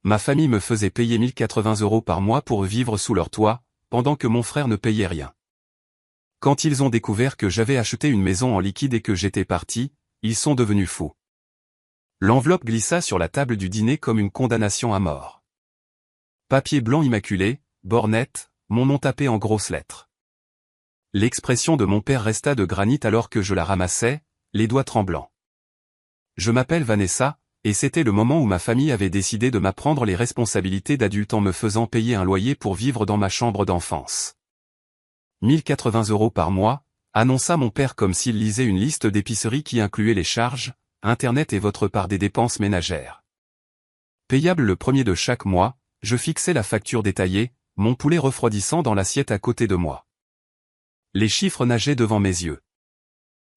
ma famille me faisait payer 1080 € par mois pour vivre sous leur toit, pendant que mon frère ne payait rien. Quand ils ont découvert que j'avais acheté une maison en liquide et que j'étais parti, ils sont devenus fous. L'enveloppe glissa sur la table du dîner comme une condamnation à mort. Papier blanc immaculé, bornette, mon nom tapé en grosses lettres. L'expression de mon père resta de granit alors que je la ramassais, les doigts tremblants. Je m'appelle Vanessa, et c'était le moment où ma famille avait décidé de m'apprendre les responsabilités d'adulte en me faisant payer un loyer pour vivre dans ma chambre d'enfance. 1080 € par mois, annonça mon père comme s'il lisait une liste d'épicerie qui incluait les charges, Internet et votre part des dépenses ménagères. Payable le premier de chaque mois, je fixais la facture détaillée, mon poulet refroidissant dans l'assiette à côté de moi. Les chiffres nageaient devant mes yeux.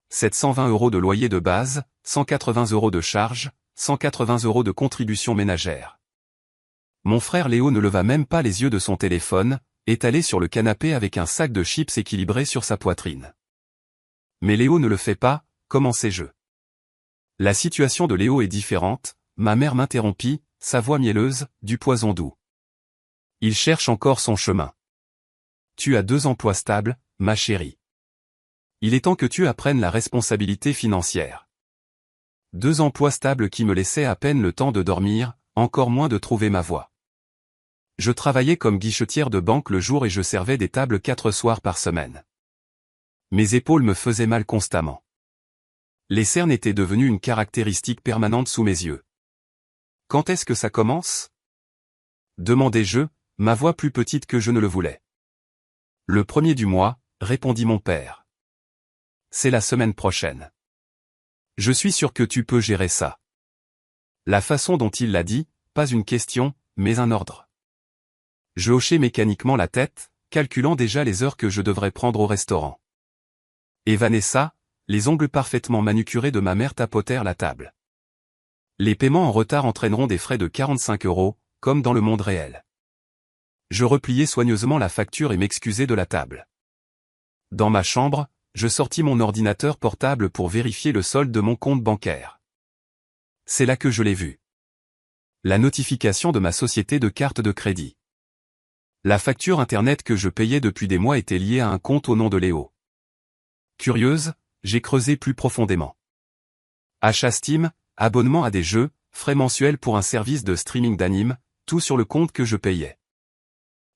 720 € de loyer de base, 180 € de charges, 180 € de contribution ménagère. Mon frère Léo ne leva même pas les yeux de son téléphone, étalé sur le canapé avec un sac de chips équilibré sur sa poitrine. Mais Léo ne le fait pas, commençai-je. La situation de Léo est différente, ma mère m'interrompit, sa voix mielleuse, du poison doux. Il cherche encore son chemin. Tu as 2 emplois stables, ma chérie. Il est temps que tu apprennes la responsabilité financière. 2 emplois stables qui me laissaient à peine le temps de dormir, encore moins de trouver ma voie. Je travaillais comme guichetière de banque le jour et je servais des tables 4 soirs par semaine. Mes épaules me faisaient mal constamment. Les cernes étaient devenues une caractéristique permanente sous mes yeux. Quand est-ce que ça commence ? Demandai-je, ma voix plus petite que je ne le voulais. Le 1er du mois, répondit mon père. C'est la semaine prochaine. Je suis sûr que tu peux gérer ça. La façon dont il l'a dit, pas une question, mais un ordre. Je hochai mécaniquement la tête, calculant déjà les heures que je devrais prendre au restaurant. Et Vanessa, les ongles parfaitement manucurés de ma mère tapotèrent la table. Les paiements en retard entraîneront des frais de 45 €, comme dans le monde réel. Je repliai soigneusement la facture et m'excusai de la table. Dans ma chambre, je sortis mon ordinateur portable pour vérifier le solde de mon compte bancaire. C'est là que je l'ai vu. La notification de ma société de carte de crédit. La facture Internet que je payais depuis des mois était liée à un compte au nom de Léo. Curieuse, j'ai creusé plus profondément. Achat Steam, abonnement à des jeux, frais mensuels pour un service de streaming d'anime, tout sur le compte que je payais.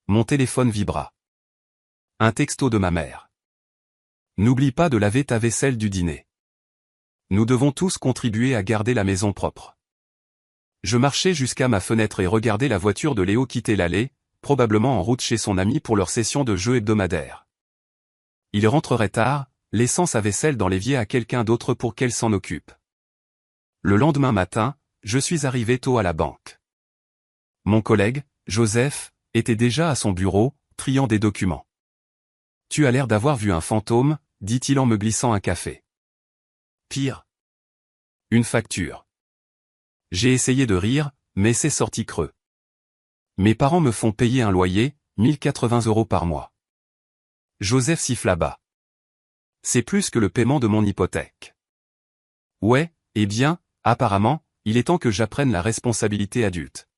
Mon téléphone vibra. Un texto de ma mère. N'oublie pas de laver ta vaisselle du dîner. Nous devons tous contribuer à garder la maison propre. Je marchai jusqu'à ma fenêtre et regardai la voiture de Léo quitter l'allée, probablement en route chez son ami pour leur session de jeux hebdomadaire. Il rentrerait tard, laissant sa vaisselle dans l'évier à quelqu'un d'autre pour qu'elle s'en occupe. Le lendemain matin, je suis arrivé tôt à la banque. Mon collègue, Joseph, était déjà à son bureau, triant des documents. « Tu as l'air d'avoir vu un fantôme », dit-il en me glissant un café. Pire. Une facture. J'ai essayé de rire, mais c'est sorti creux. Mes parents me font payer un loyer, 1080 € par mois. Joseph siffla bas. C'est plus que le paiement de mon hypothèque. Ouais, eh bien, apparemment, il est temps que j'apprenne la responsabilité adulte.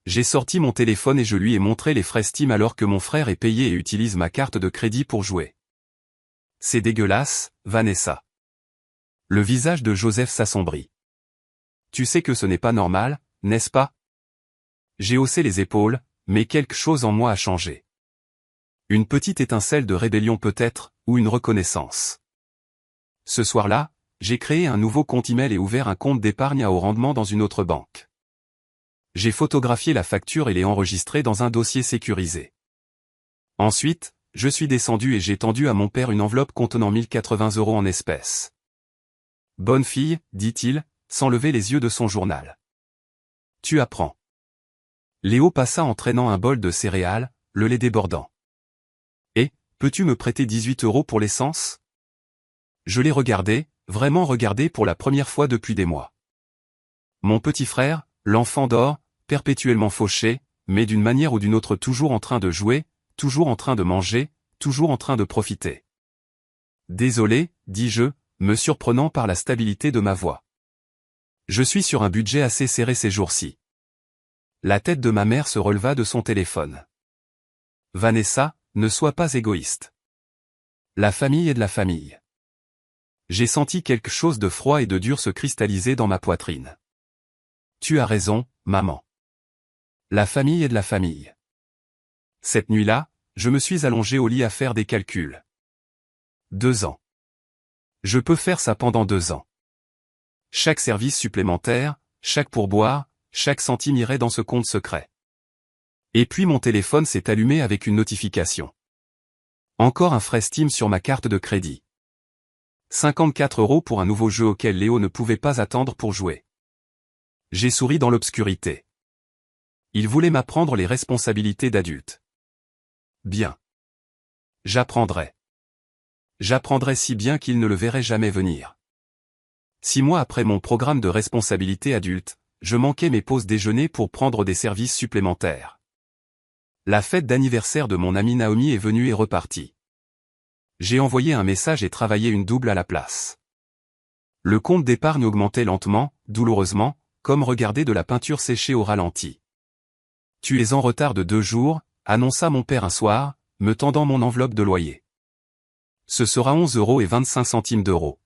J'ai sorti mon téléphone et je lui ai montré les frais Steam alors que mon frère est payé et utilise ma carte de crédit pour jouer. C'est dégueulasse, Vanessa. Le visage de Joseph s'assombrit. Tu sais que ce n'est pas normal, n'est-ce pas ? J'ai haussé les épaules, mais quelque chose en moi a changé. Une petite étincelle de rébellion peut-être, ou une reconnaissance. Ce soir-là, j'ai créé un nouveau compte email et ouvert un compte d'épargne à haut rendement dans une autre banque. J'ai photographié la facture et l'ai enregistrée dans un dossier sécurisé. Ensuite, je suis descendu et j'ai tendu à mon père une enveloppe contenant 1080 € en espèces. Bonne fille, dit-il, sans lever les yeux de son journal. Tu apprends. Léo passa en traînant un bol de céréales, le lait débordant. Et, peux-tu me prêter 18 € pour l'essence ? Je l'ai regardé, vraiment regardé pour la première fois depuis des mois. Mon petit frère, l'enfant d'or, perpétuellement fauché, mais d'une manière ou d'une autre toujours en train de jouer, toujours en train de manger, toujours en train de profiter. Désolé, dis-je, me surprenant par la stabilité de ma voix. Je suis sur un budget assez serré ces jours-ci. La tête de ma mère se releva de son téléphone. Vanessa, ne sois pas égoïste. La famille est de la famille. J'ai senti quelque chose de froid et de dur se cristalliser dans ma poitrine. Tu as raison, maman. La famille est de la famille. Cette nuit-là, je me suis allongé au lit à faire des calculs. 2 ans. Je peux faire ça pendant 2 ans. Chaque service supplémentaire, chaque pourboire, chaque centime irait dans ce compte secret. Et puis mon téléphone s'est allumé avec une notification. Encore un frais Steam sur ma carte de crédit. 54 € pour un nouveau jeu auquel Léo ne pouvait pas attendre pour jouer. J'ai souri dans l'obscurité. Il voulait m'apprendre les responsabilités d'adulte. Bien. J'apprendrai. J'apprendrai si bien qu'il ne le verrait jamais venir. 6 mois après mon programme de responsabilité adulte, je manquais mes pauses déjeuner pour prendre des services supplémentaires. La fête d'anniversaire de mon amie Naomi est venue et repartie. J'ai envoyé un message et travaillé une double à la place. Le compte d'épargne augmentait lentement, douloureusement, comme regarder de la peinture séchée au ralenti. « Tu es en retard de 2 jours, annonça mon père un soir, me tendant mon enveloppe de loyer. Ce sera 11,25 €.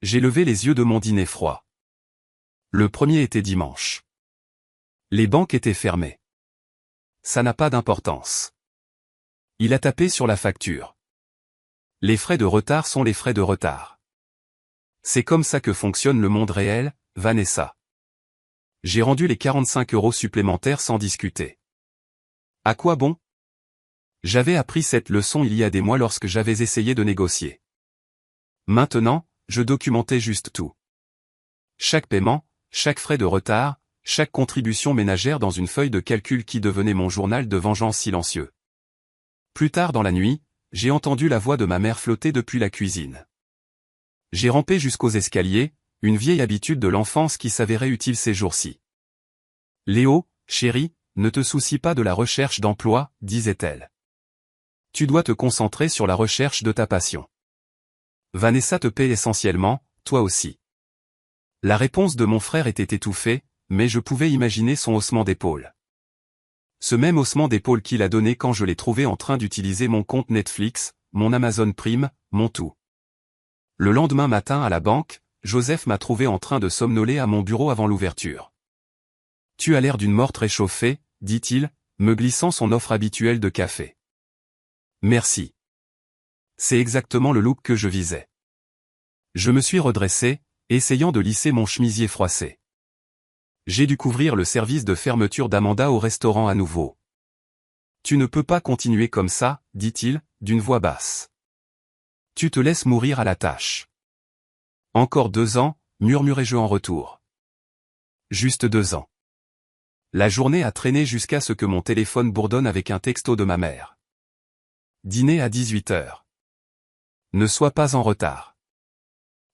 J'ai levé les yeux de mon dîner froid. Le premier était dimanche. Les banques étaient fermées. Ça n'a pas d'importance. Il a tapé sur la facture. Les frais de retard sont les frais de retard. C'est comme ça que fonctionne le monde réel, Vanessa. J'ai rendu les 45 € supplémentaires sans discuter. À quoi bon? J'avais appris cette leçon il y a des mois lorsque j'avais essayé de négocier. Maintenant, je documentais juste tout. Chaque paiement, chaque frais de retard, chaque contribution ménagère dans une feuille de calcul qui devenait mon journal de vengeance silencieux. Plus tard dans la nuit, j'ai entendu la voix de ma mère flotter depuis la cuisine. J'ai rampé jusqu'aux escaliers, une vieille habitude de l'enfance qui s'avérait utile ces jours-ci. « Léo, chéri, ne te soucie pas de la recherche d'emploi, disait-elle. Tu dois te concentrer sur la recherche de ta passion. Vanessa te paie essentiellement, toi aussi. » La réponse de mon frère était étouffée, mais je pouvais imaginer son haussement d'épaule. Ce même haussement d'épaule qu'il a donné quand je l'ai trouvé en train d'utiliser mon compte Netflix, mon Amazon Prime, mon tout. Le lendemain matin à la banque, Joseph m'a trouvé en train de somnoler à mon bureau avant l'ouverture. « Tu as l'air d'une morte réchauffée, dit-il, me glissant son offre habituelle de café. « Merci. C'est exactement le look que je visais. » Je me suis redressé, essayant de lisser mon chemisier froissé. J'ai dû couvrir le service de fermeture d'Amanda au restaurant à nouveau. « Tu ne peux pas continuer comme ça, dit-il, d'une voix basse. Tu te laisses mourir à la tâche. Encore 2 ans, murmurai-je en retour. Juste 2 ans. La journée a traîné jusqu'à ce que mon téléphone bourdonne avec un texto de ma mère. Dîner à 18 h. Ne sois pas en retard.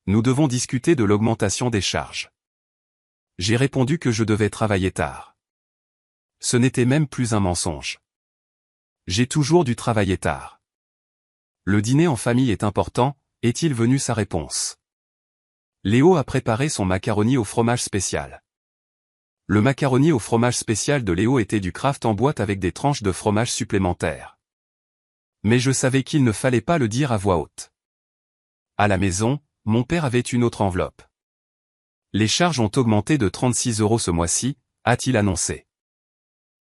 Nous devons discuter de l'augmentation des charges. J'ai répondu que je devais travailler tard. Ce n'était même plus un mensonge. J'ai toujours dû travailler tard. Le dîner en famille est important, est-il venu sa réponse. Léo a préparé son macaroni au fromage spécial. Le macaroni au fromage spécial de Léo était du Kraft en boîte avec des tranches de fromage supplémentaires. Mais je savais qu'il ne fallait pas le dire à voix haute. À la maison, mon père avait une autre enveloppe. Les charges ont augmenté de 36 € ce mois-ci, a-t-il annoncé.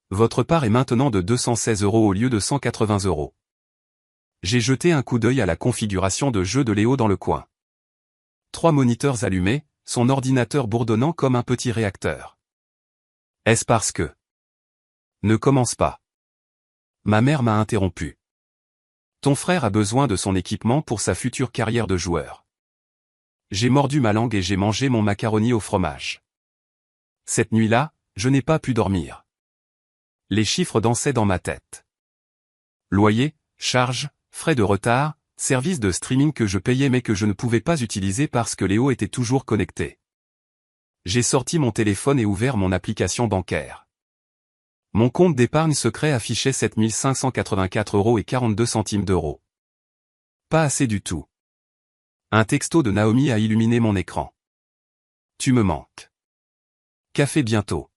Votre part est maintenant de 216 € au lieu de 180 €. J'ai jeté un coup d'œil à la configuration de jeu de Léo dans le coin. 3 moniteurs allumés, son ordinateur bourdonnant comme un petit réacteur. Est-ce parce que... Ne commence pas. Ma mère m'a interrompu. Ton frère a besoin de son équipement pour sa future carrière de joueur. J'ai mordu ma langue et j'ai mangé mon macaroni au fromage. Cette nuit-là, je n'ai pas pu dormir. Les chiffres dansaient dans ma tête. Loyer, charges, frais de retard, services de streaming que je payais mais que je ne pouvais pas utiliser parce que Léo était toujours connecté. J'ai sorti mon téléphone et ouvert mon application bancaire. Mon compte d'épargne secret affichait 7 584,42 €. Pas assez du tout. Un texto de Naomi a illuminé mon écran. Tu me manques. Café bientôt.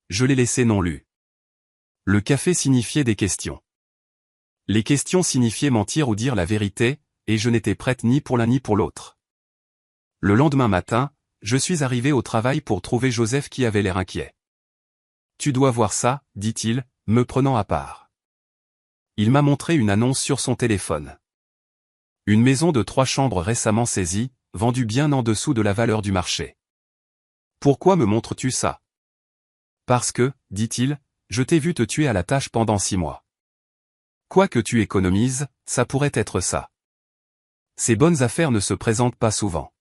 Je l'ai laissé non lu. Le café signifiait des questions. Les questions signifiaient mentir ou dire la vérité, et je n'étais prête ni pour l'un ni pour l'autre. Le lendemain matin, je suis arrivé au travail pour trouver Joseph qui avait l'air inquiet. « Tu dois voir ça, dit-il, me prenant à part. Il m'a montré une annonce sur son téléphone. Une maison de 3 chambres récemment saisie, vendue bien en dessous de la valeur du marché. Pourquoi me montres-tu ça? Parce que, dit-il, je t'ai vu te tuer à la tâche pendant 6 mois. Quoi que tu économises, ça pourrait être ça. Ces bonnes affaires ne se présentent pas souvent.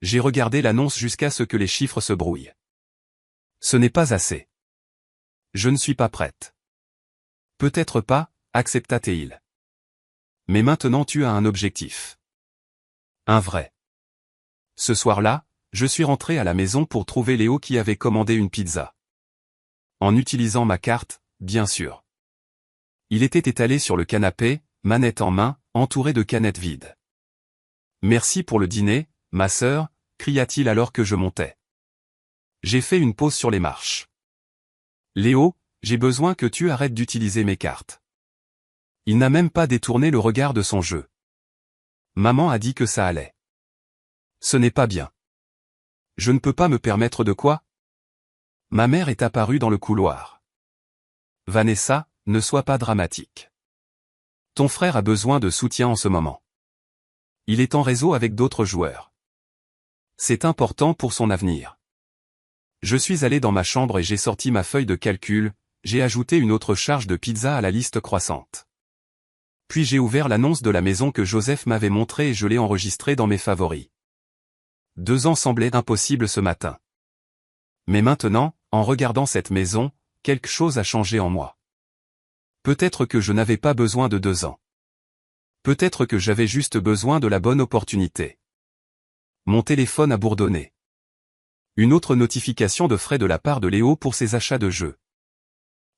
J'ai regardé l'annonce jusqu'à ce que les chiffres se brouillent. Ce n'est pas assez. Je ne suis pas prête. Peut-être pas, accepta-t-il. Mais maintenant tu as un objectif. Un vrai. Ce soir-là, je suis rentré à la maison pour trouver Léo qui avait commandé une pizza. En utilisant ma carte, bien sûr. Il était étalé sur le canapé, manette en main, entouré de canettes vides. « Merci pour le dîner, ma sœur », cria-t-il alors que je montais. J'ai fait une pause sur les marches. « Léo, j'ai besoin que tu arrêtes d'utiliser mes cartes. » Il n'a même pas détourné le regard de son jeu. Maman a dit que ça allait. Ce n'est pas bien. Je ne peux pas me permettre de quoi? Ma mère est apparue dans le couloir. Vanessa, ne sois pas dramatique. Ton frère a besoin de soutien en ce moment. Il est en réseau avec d'autres joueurs. C'est important pour son avenir. Je suis allé dans ma chambre et j'ai sorti ma feuille de calcul, j'ai ajouté une autre charge de pizza à la liste croissante. Puis j'ai ouvert l'annonce de la maison que Joseph m'avait montrée et je l'ai enregistrée dans mes favoris. 2 ans semblaient impossibles ce matin. Mais maintenant, en regardant cette maison, quelque chose a changé en moi. Peut-être que je n'avais pas besoin de 2 ans. Peut-être que j'avais juste besoin de la bonne opportunité. Mon téléphone a bourdonné. Une autre notification de frais de la part de Léo pour ses achats de jeux.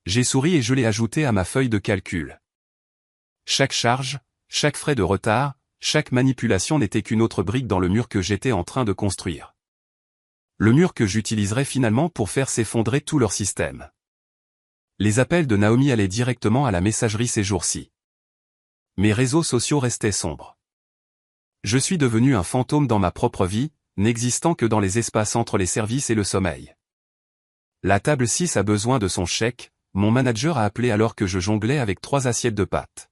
J'ai souri et je l'ai ajouté à ma feuille de calcul. Chaque charge, chaque frais de retard, chaque manipulation n'était qu'une autre brique dans le mur que j'étais en train de construire. Le mur que j'utiliserais finalement pour faire s'effondrer tout leur système. Les appels de Naomi allaient directement à la messagerie ces jours-ci. Mes réseaux sociaux restaient sombres. Je suis devenu un fantôme dans ma propre vie, n'existant que dans les espaces entre les services et le sommeil. La table 6 a besoin de son chèque, mon manager a appelé alors que je jonglais avec 3 assiettes de pâtes.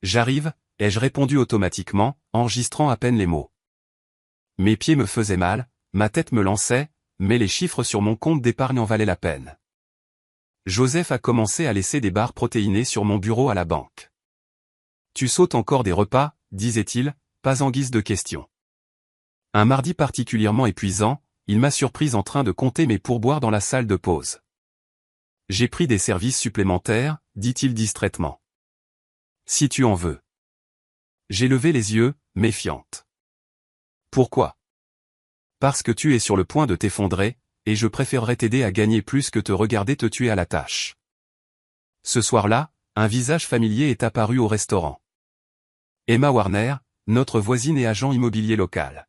J'arrive, ai-je répondu automatiquement, enregistrant à peine les mots. Mes pieds me faisaient mal, ma tête me lançait, mais les chiffres sur mon compte d'épargne en valaient la peine. Joseph a commencé à laisser des barres protéinées sur mon bureau à la banque. « Tu sautes encore des repas ?» disait-il, pas en guise de question. Un mardi particulièrement épuisant, il m'a surprise en train de compter mes pourboires dans la salle de pause. « J'ai pris des services supplémentaires » dit-il distraitement. « Si tu en veux. » J'ai levé les yeux, méfiante. « Pourquoi ? » Parce que tu es sur le point de t'effondrer, et je préférerais t'aider à gagner plus que te regarder te tuer à la tâche. Ce soir-là, un visage familier est apparu au restaurant. Emma Warner, notre voisine et agent immobilier local.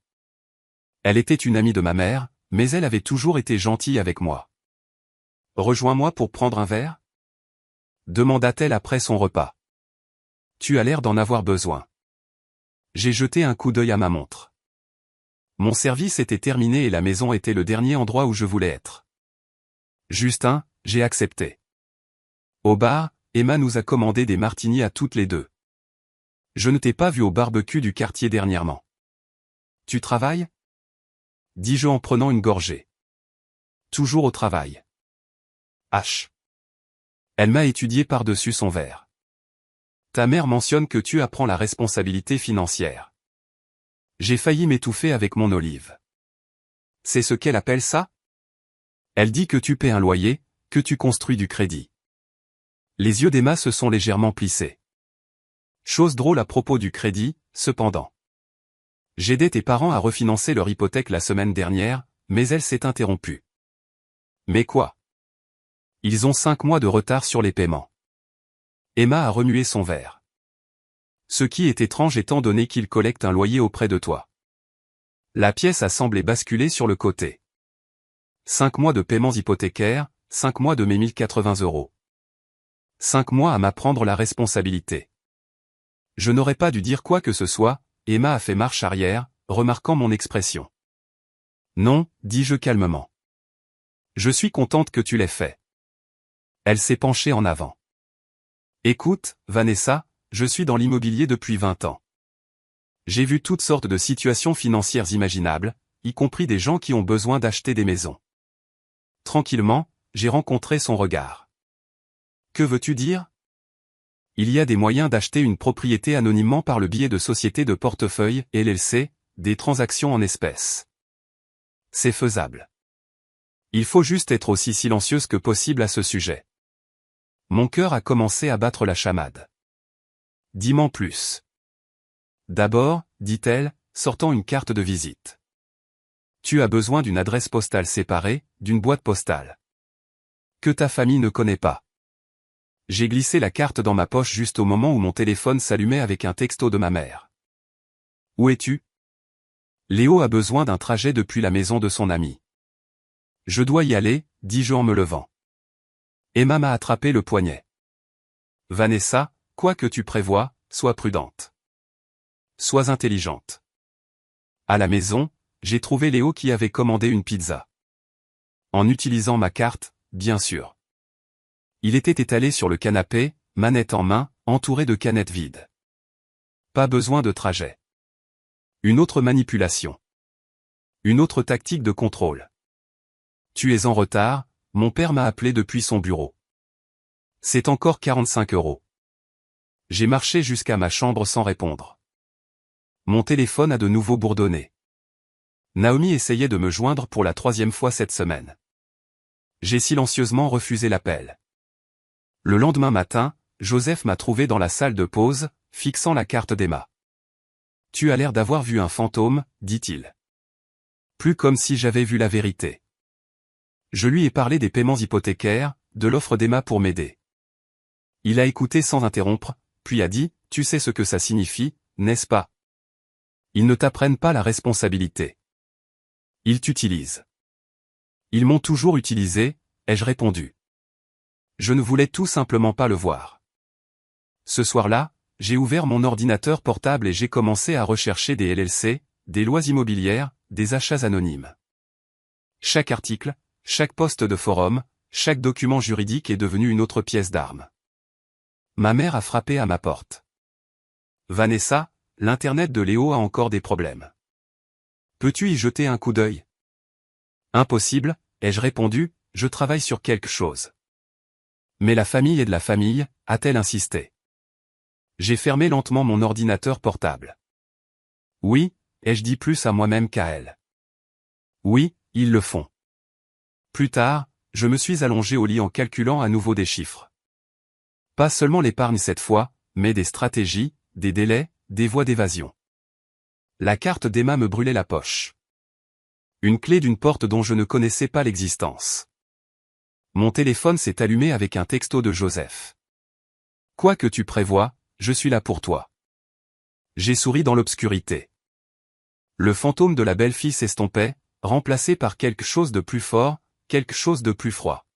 Elle était une amie de ma mère, mais elle avait toujours été gentille avec moi. « Rejoins-moi pour prendre un verre ?» demanda-t-elle après son repas. « Tu as l'air d'en avoir besoin. » J'ai jeté un coup d'œil à ma montre. Mon service était terminé et la maison était le dernier endroit où je voulais être. Justin, j'ai accepté. Au bar, Emma nous a commandé des martinis à toutes les deux. Je ne t'ai pas vu au barbecue du quartier dernièrement. Tu travailles ? Dis-je en prenant une gorgée. Toujours au travail. H. Elle m'a étudié par-dessus son verre. Ta mère mentionne que tu apprends la responsabilité financière. J'ai failli m'étouffer avec mon olive. C'est ce qu'elle appelle ça ? Elle dit que tu paies un loyer, que tu construis du crédit. Les yeux d'Emma se sont légèrement plissés. Chose drôle à propos du crédit, cependant. J'aidais tes parents à refinancer leur hypothèque la semaine dernière, mais elle s'est interrompue. Mais quoi ? Ils ont 5 mois de retard sur les paiements. Emma a remué son verre. Ce qui est étrange étant donné qu'ils collectent un loyer auprès de toi. La pièce a semblé basculer sur le côté. 5 mois de paiements hypothécaires, 5 mois de mes 1080 euros. 5 mois à m'apprendre la responsabilité. Je n'aurais pas dû dire quoi que ce soit, Emma a fait marche arrière, remarquant mon expression. Non, dis-je calmement. Je suis contente que tu l'aies fait. Elle s'est penchée en avant. Écoute, Vanessa, je suis dans l'immobilier depuis 20 ans. J'ai vu toutes sortes de situations financières imaginables, y compris des gens qui ont besoin d'acheter des maisons. Tranquillement, j'ai rencontré son regard. Que veux-tu dire? Il y a des moyens d'acheter une propriété anonymement par le biais de sociétés de portefeuille, LLC, des transactions en espèces. C'est faisable. Il faut juste être aussi silencieuse que possible à ce sujet. Mon cœur a commencé à battre la chamade. Dis-m'en plus. D'abord, dit-elle, sortant une carte de visite. Tu as besoin d'une adresse postale séparée, d'une boîte postale. Que ta famille ne connaît pas. J'ai glissé la carte dans ma poche juste au moment où mon téléphone s'allumait avec un texto de ma mère. Où es-tu? Léo a besoin d'un trajet depuis la maison de son ami. Je dois y aller, dis-je en me levant. Emma m'a attrapé le poignet. Vanessa, quoi que tu prévois, sois prudente. Sois intelligente. À la maison, j'ai trouvé Léo qui avait commandé une pizza. En utilisant ma carte, bien sûr. Il était étalé sur le canapé, manette en main, entouré de canettes vides. Pas besoin de trajet. Une autre manipulation. Une autre tactique de contrôle. Tu es en retard, mon père m'a appelé depuis son bureau. C'est encore 45 euros. J'ai marché jusqu'à ma chambre sans répondre. Mon téléphone a de nouveau bourdonné. Naomi essayait de me joindre pour la 3e fois cette semaine. J'ai silencieusement refusé l'appel. Le lendemain matin, Joseph m'a trouvé dans la salle de pause, fixant la carte d'Emma. Tu as l'air d'avoir vu un fantôme, dit-il. Plus comme si j'avais vu la vérité. Je lui ai parlé des paiements hypothécaires, de l'offre d'Emma pour m'aider. Il a écouté sans interrompre, puis a dit, tu sais ce que ça signifie, n'est-ce pas? Ils ne t'apprennent pas la responsabilité. Ils t'utilisent. Ils m'ont toujours utilisé, ai-je répondu. Je ne voulais tout simplement pas le voir. Ce soir-là, j'ai ouvert mon ordinateur portable et j'ai commencé à rechercher des LLC, des lois immobilières, des achats anonymes. Chaque article, chaque post de forum, chaque document juridique est devenu une autre pièce d'arme. Ma mère a frappé à ma porte. Vanessa, l'Internet de Léo a encore des problèmes. Peux-tu y jeter un coup d'œil? Impossible, ai-je répondu, je travaille sur quelque chose. Mais la famille est de la famille, a-t-elle insisté. J'ai fermé lentement mon ordinateur portable. Oui, ai-je dit plus à moi-même qu'à elle. Oui, ils le font. Plus tard, je me suis allongé au lit en calculant à nouveau des chiffres. Pas seulement l'épargne cette fois, mais des stratégies, des délais, des voies d'évasion. La carte d'Emma me brûlait la poche. Une clé d'une porte dont je ne connaissais pas l'existence. Mon téléphone s'est allumé avec un texto de Joseph. Quoi que tu prévois, je suis là pour toi. J'ai souri dans l'obscurité. Le fantôme de la belle-fille s'estompait, remplacé par quelque chose de plus fort, quelque chose de plus froid.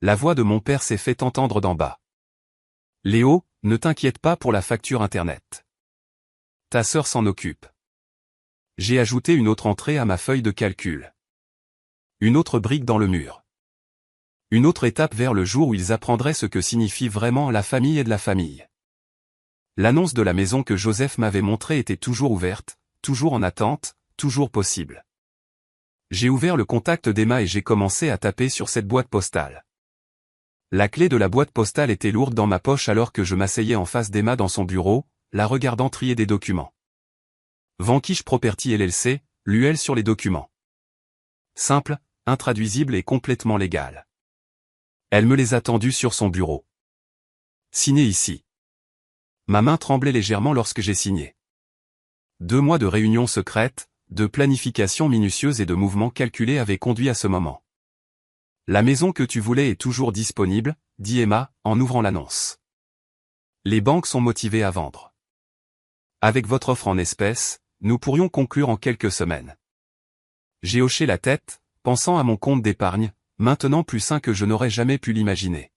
La voix de mon père s'est fait entendre d'en bas. Léo, ne t'inquiète pas pour la facture Internet. Ta sœur s'en occupe. J'ai ajouté une autre entrée à ma feuille de calcul. Une autre brique dans le mur. Une autre étape vers le jour où ils apprendraient ce que signifie vraiment la famille et de la famille. L'annonce de la maison que Joseph m'avait montrée était toujours ouverte, toujours en attente, toujours possible. J'ai ouvert le contact d'Emma et j'ai commencé à taper sur cette boîte postale. La clé de la boîte postale était lourde dans ma poche alors que je m'asseyais en face d'Emma dans son bureau, la regardant trier des documents. Vanquish Property LLC, l'UL sur les documents. Simple, intraduisible et complètement légal. Elle me les a tendus sur son bureau. Signé ici. Ma main tremblait légèrement lorsque j'ai signé. 2 mois de réunions secrètes, de planification minutieuse et de mouvements calculés avaient conduit à ce moment. La maison que tu voulais est toujours disponible, dit Emma, en ouvrant l'annonce. Les banques sont motivées à vendre. Avec votre offre en espèces, nous pourrions conclure en quelques semaines. J'ai hoché la tête, pensant à mon compte d'épargne, maintenant plus sain que je n'aurais jamais pu l'imaginer.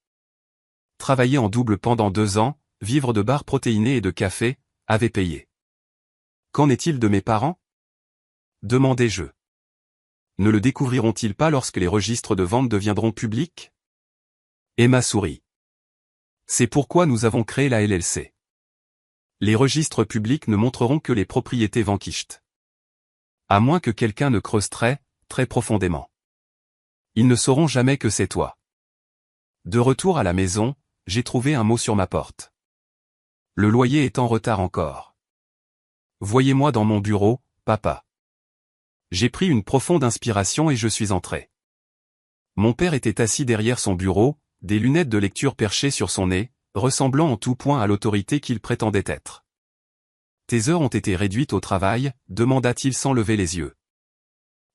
Travailler en double pendant 2 ans, vivre de barres protéinées et de café, avait payé. Qu'en est-il de mes parents? Demandai-je. Ne le découvriront-ils pas lorsque les registres de vente deviendront publics? Emma sourit. C'est pourquoi nous avons créé la LLC. Les registres publics ne montreront que les propriétés vanquistes. À moins que quelqu'un ne creuse très profondément. Ils ne sauront jamais que c'est toi. De retour à la maison, j'ai trouvé un mot sur ma porte. Le loyer est en retard encore. Voyez-moi dans mon bureau, papa. J'ai pris une profonde inspiration et je suis entré. Mon père était assis derrière son bureau, des lunettes de lecture perchées sur son nez, ressemblant en tout point à l'autorité qu'il prétendait être. Tes heures ont été réduites au travail, demanda-t-il sans lever les yeux.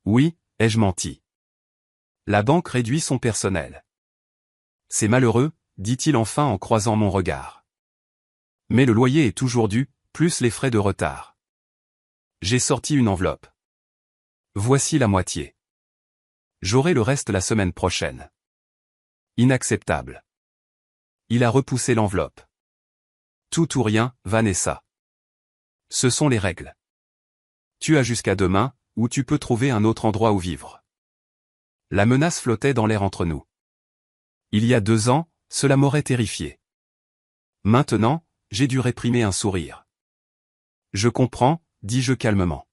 Oui, ai-je menti. La banque réduit son personnel. C'est malheureux, dit-il enfin en croisant mon regard. Mais le loyer est toujours dû, plus les frais de retard. J'ai sorti une enveloppe. Voici la moitié. J'aurai le reste la semaine prochaine. Inacceptable. Il a repoussé l'enveloppe. Tout ou rien, Vanessa. Ce sont les règles. Tu as jusqu'à demain, ou tu peux trouver un autre endroit où vivre. La menace flottait dans l'air entre nous. Il y a 2 ans, cela m'aurait terrifié. Maintenant, j'ai dû réprimer un sourire. Je comprends, dis-je calmement.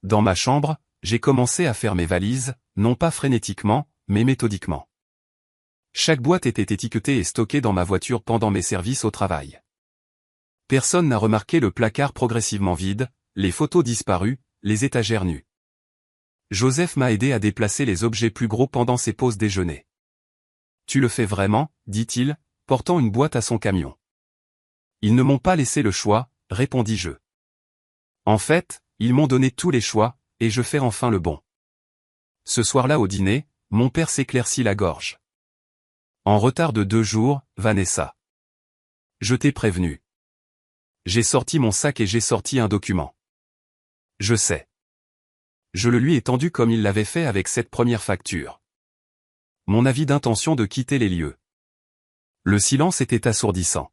Dans ma chambre, j'ai commencé à faire mes valises, non pas frénétiquement, mais méthodiquement. Chaque boîte était étiquetée et stockée dans ma voiture pendant mes services au travail. Personne n'a remarqué le placard progressivement vide, les photos disparues, les étagères nues. Joseph m'a aidé à déplacer les objets plus gros pendant ses pauses déjeuner. Tu le fais vraiment, dit-il, portant une boîte à son camion. Ils ne m'ont pas laissé le choix, répondis-je. En fait, ils m'ont donné tous les choix, et je fais enfin le bon. Ce soir-là au dîner, mon père s'éclaircit la gorge. En retard de 2 jours, Vanessa. Je t'ai prévenu. J'ai sorti mon sac et j'ai sorti un document. Je sais. Je le lui ai tendu comme il l'avait fait avec cette première facture. Mon avis d'intention de quitter les lieux. Le silence était assourdissant.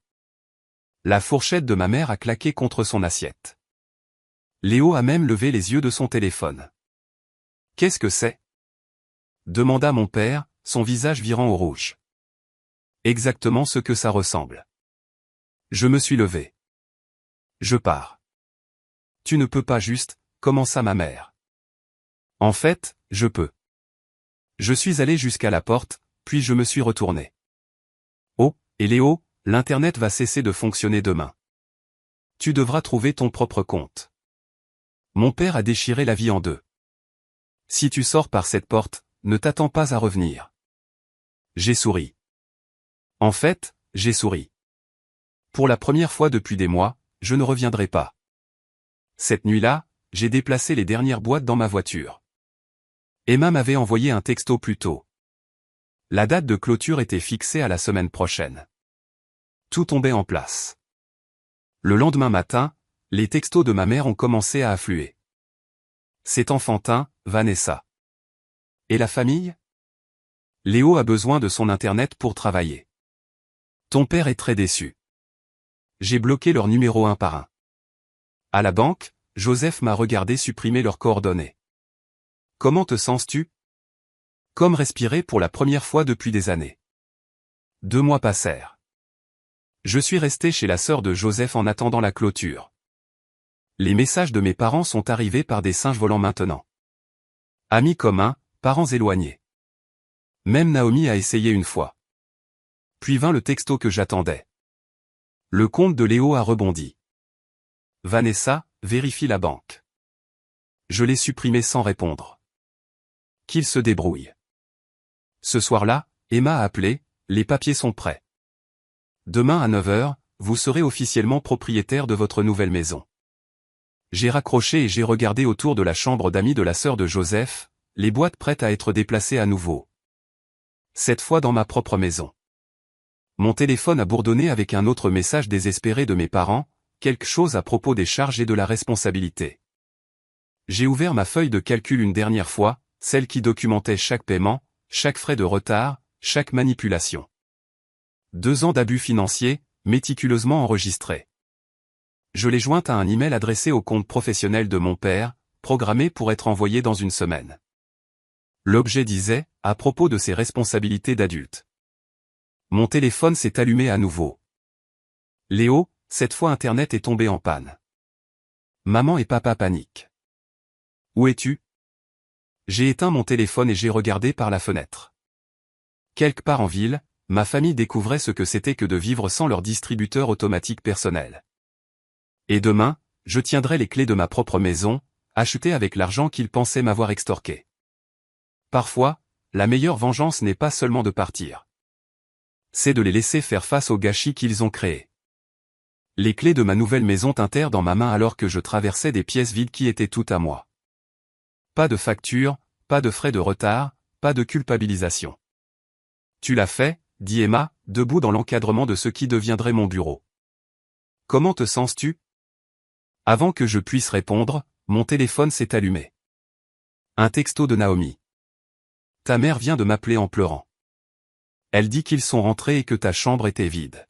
La fourchette de ma mère a claqué contre son assiette. Léo a même levé les yeux de son téléphone. Qu'est-ce que c'est? Demanda mon père, son visage virant au rouge. Exactement ce que ça ressemble. Je me suis levé. Je pars. Tu ne peux pas juste, commença ma mère. En fait, je peux. Je suis allé jusqu'à la porte, puis je me suis retourné. Oh, et Léo, l'Internet va cesser de fonctionner demain. Tu devras trouver ton propre compte. Mon père a déchiré la vie en deux. Si tu sors par cette porte, ne t'attends pas à revenir. J'ai souri. En fait, j'ai souri. Pour la première fois depuis des mois, je ne reviendrai pas. Cette nuit-là, j'ai déplacé les dernières boîtes dans ma voiture. Emma m'avait envoyé un texto plus tôt. La date de clôture était fixée à la semaine prochaine. Tout tombait en place. Le lendemain matin, les textos de ma mère ont commencé à affluer. C'est enfantin, Vanessa. Et la famille? Léo a besoin de son Internet pour travailler. Ton père est très déçu. J'ai bloqué leurs numéros un par un. À la banque, Joseph m'a regardé supprimer leurs coordonnées. Comment te sens-tu? Comme respirer pour la première fois depuis des années. 2 mois passèrent. Je suis resté chez la sœur de Joseph en attendant la clôture. Les messages de mes parents sont arrivés par des singes volants maintenant. Amis communs, parents éloignés. Même Naomi a essayé une fois. Puis vint le texto que j'attendais. Le compte de Léo a rebondi. Vanessa, vérifie la banque. Je l'ai supprimé sans répondre. Qu'il se débrouille. Ce soir-là, Emma a appelé, les papiers sont prêts. Demain à 9 h, vous serez officiellement propriétaire de votre nouvelle maison. J'ai raccroché et j'ai regardé autour de la chambre d'amis de la sœur de Joseph, les boîtes prêtes à être déplacées à nouveau. Cette fois dans ma propre maison. Mon téléphone a bourdonné avec un autre message désespéré de mes parents, quelque chose à propos des charges et de la responsabilité. J'ai ouvert ma feuille de calcul une dernière fois, celle qui documentait chaque paiement, chaque frais de retard, chaque manipulation. 2 ans d'abus financiers, méticuleusement enregistrés. Je l'ai jointe à un email adressé au compte professionnel de mon père, programmé pour être envoyé dans une semaine. L'objet disait, à propos de ses responsabilités d'adulte. Mon téléphone s'est allumé à nouveau. Léo, cette fois Internet est tombé en panne. Maman et papa paniquent. Où es-tu? J'ai éteint mon téléphone et j'ai regardé par la fenêtre. Quelque part en ville, ma famille découvrait ce que c'était que de vivre sans leur distributeur automatique personnel. Et demain, je tiendrai les clés de ma propre maison, achetée avec l'argent qu'ils pensaient m'avoir extorqué. Parfois, la meilleure vengeance n'est pas seulement de partir. C'est de les laisser faire face au gâchis qu'ils ont créé. Les clés de ma nouvelle maison tintèrent dans ma main alors que je traversais des pièces vides qui étaient toutes à moi. Pas de facture, pas de frais de retard, pas de culpabilisation. Tu l'as fait, dit Emma, debout dans l'encadrement de ce qui deviendrait mon bureau. Comment te sens-tu? Avant que je puisse répondre, mon téléphone s'est allumé. Un texto de Naomi. Ta mère vient de m'appeler en pleurant. Elle dit qu'ils sont rentrés et que ta chambre était vide.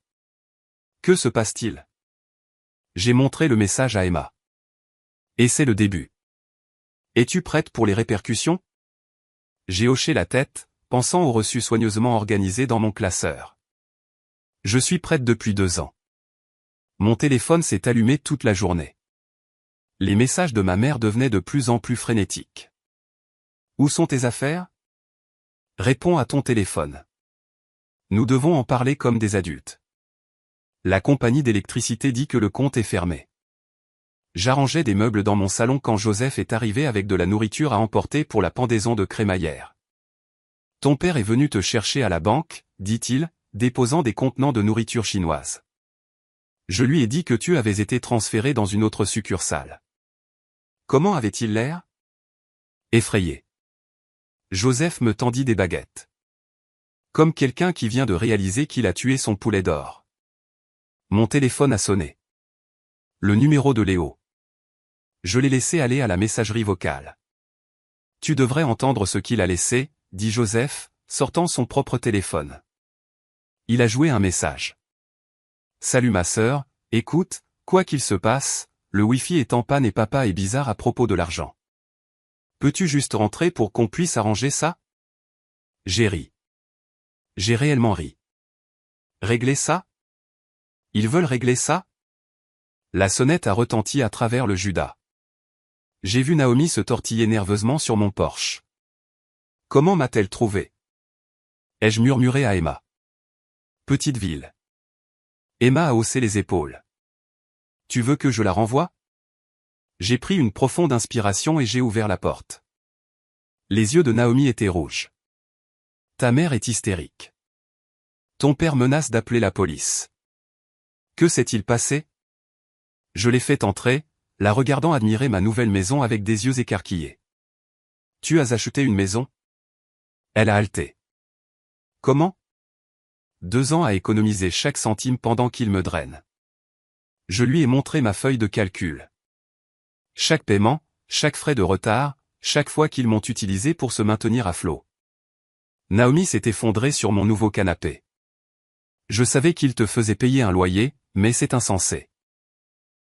Que se passe-t-il? J'ai montré le message à Emma. Et c'est le début. Es-tu prête pour les répercussions? J'ai hoché la tête, pensant au reçu soigneusement organisé dans mon classeur. Je suis prête depuis 2 ans. Mon téléphone s'est allumé toute la journée. Les messages de ma mère devenaient de plus en plus frénétiques. Où sont tes affaires? Réponds à ton téléphone. Nous devons en parler comme des adultes. La compagnie d'électricité dit que le compte est fermé. J'arrangeais des meubles dans mon salon quand Joseph est arrivé avec de la nourriture à emporter pour la pendaison de crémaillère. Ton père est venu te chercher à la banque, dit-il, déposant des contenants de nourriture chinoise. Je lui ai dit que tu avais été transféré dans une autre succursale. Comment avait-il l'air? Effrayé. Joseph me tendit des baguettes. Comme quelqu'un qui vient de réaliser qu'il a tué son poulet d'or. Mon téléphone a sonné. Le numéro de Léo. Je l'ai laissé aller à la messagerie vocale. Tu devrais entendre ce qu'il a laissé, dit Joseph, sortant son propre téléphone. Il a joué un message. Salut ma sœur, écoute, quoi qu'il se passe, le Wi-Fi est en panne et papa est bizarre à propos de l'argent. Peux-tu juste rentrer pour qu'on puisse arranger ça? J'ai ri. J'ai réellement ri. Régler ça? Ils veulent régler ça? La sonnette a retenti à travers le Judas. J'ai vu Naomi se tortiller nerveusement sur mon porche. Comment m'a-t-elle trouvé? Ai-je murmuré à Emma. Petite ville. Emma a haussé les épaules. Tu veux que je la renvoie? J'ai pris une profonde inspiration et j'ai ouvert la porte. Les yeux de Naomi étaient rouges. Ta mère est hystérique. Ton père menace d'appeler la police. Que s'est-il passé? Je l'ai fait entrer, la regardant admirer ma nouvelle maison avec des yeux écarquillés. Tu as acheté une maison? Elle a halté. Comment? 2 ans à économiser chaque centime pendant qu'il me draine. Je lui ai montré ma feuille de calcul. Chaque paiement, chaque frais de retard, chaque fois qu'ils m'ont utilisé pour se maintenir à flot. Naomi s'est effondrée sur mon nouveau canapé. Je savais qu'il te faisait payer un loyer, mais c'est insensé.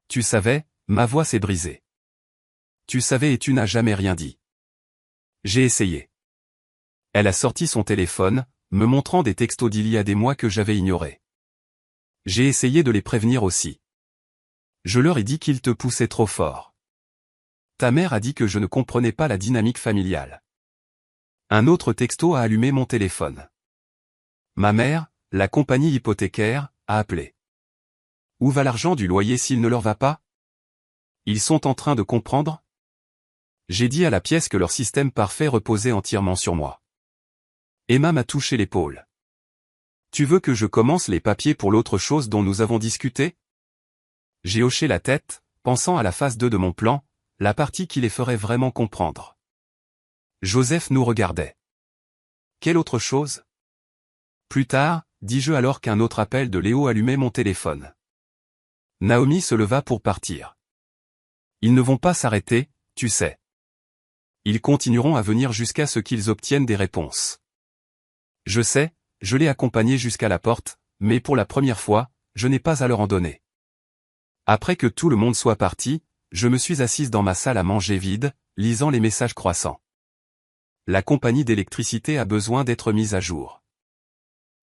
Tu savais, ma voix s'est brisée. Tu savais et tu n'as jamais rien dit. J'ai essayé. Elle a sorti son téléphone, me montrant des textos d'il y a des mois que j'avais ignorés. J'ai essayé de les prévenir aussi. Je leur ai dit qu'ils te poussaient trop fort. Ta mère a dit que je ne comprenais pas la dynamique familiale. Un autre texto a allumé mon téléphone. Ma mère, la compagnie hypothécaire, a appelé. Où va l'argent du loyer s'il ne leur va pas? Ils sont en train de comprendre? J'ai dit à la pièce que leur système parfait reposait entièrement sur moi. Emma m'a touché l'épaule. Tu veux que je commence les papiers pour l'autre chose dont nous avons discuté? J'ai hoché la tête, pensant à la phase 2 de mon plan, la partie qui les ferait vraiment comprendre. Joseph nous regardait. Quelle autre chose? Plus tard, dis-je alors qu'un autre appel de Léo allumait mon téléphone. Naomi se leva pour partir. Ils ne vont pas s'arrêter, tu sais. Ils continueront à venir jusqu'à ce qu'ils obtiennent des réponses. Je sais, je l'ai accompagné jusqu'à la porte, mais pour la première fois, je n'ai pas à leur en donner. Après que tout le monde soit parti, je me suis assise dans ma salle à manger vide, lisant les messages croissants. La compagnie d'électricité a besoin d'être mise à jour.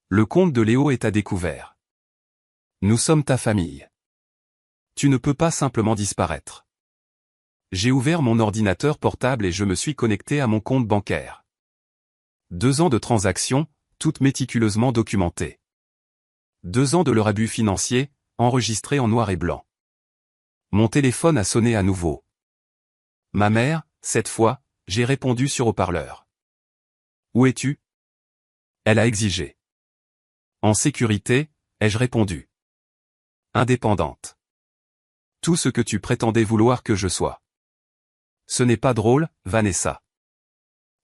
Le compte de Léo est à découvert. Nous sommes ta famille. Tu ne peux pas simplement disparaître. J'ai ouvert mon ordinateur portable et je me suis connecté à mon compte bancaire. 2 ans de transactions, toutes méticuleusement documentées. 2 ans de leur abus financier, enregistrés en noir et blanc. Mon téléphone a sonné à nouveau. Ma mère, cette fois, j'ai répondu sur haut-parleur. Où es-tu? Elle a exigé. En sécurité, ai-je répondu. Indépendante. Tout ce que tu prétendais vouloir que je sois. Ce n'est pas drôle, Vanessa.